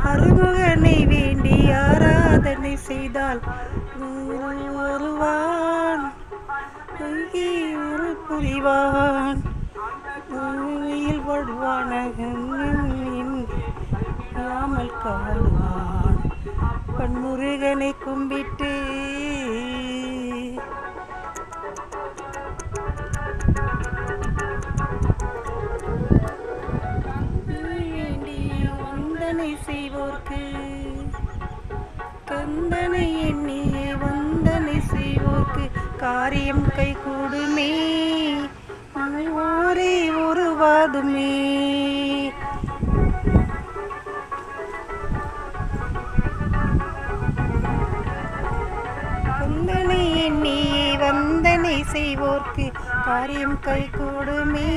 அருமுகனை வேண்டி ஆராதனை செய்தால் வருவான் புரிவான் படுவானாமல் காடுவான் பன்முருகனை கும்பிட்டு வந்தனை செய்வோர்க்கு கந்தனை எண்ணியே வந்தனை செய்வோர்க்கு காரியம் கை கூடுமே ஓரே உருவாதுமே வந்தனை எண்ணியே வந்தனை செய்வோர்க்கு காரியம் கை கூடுமே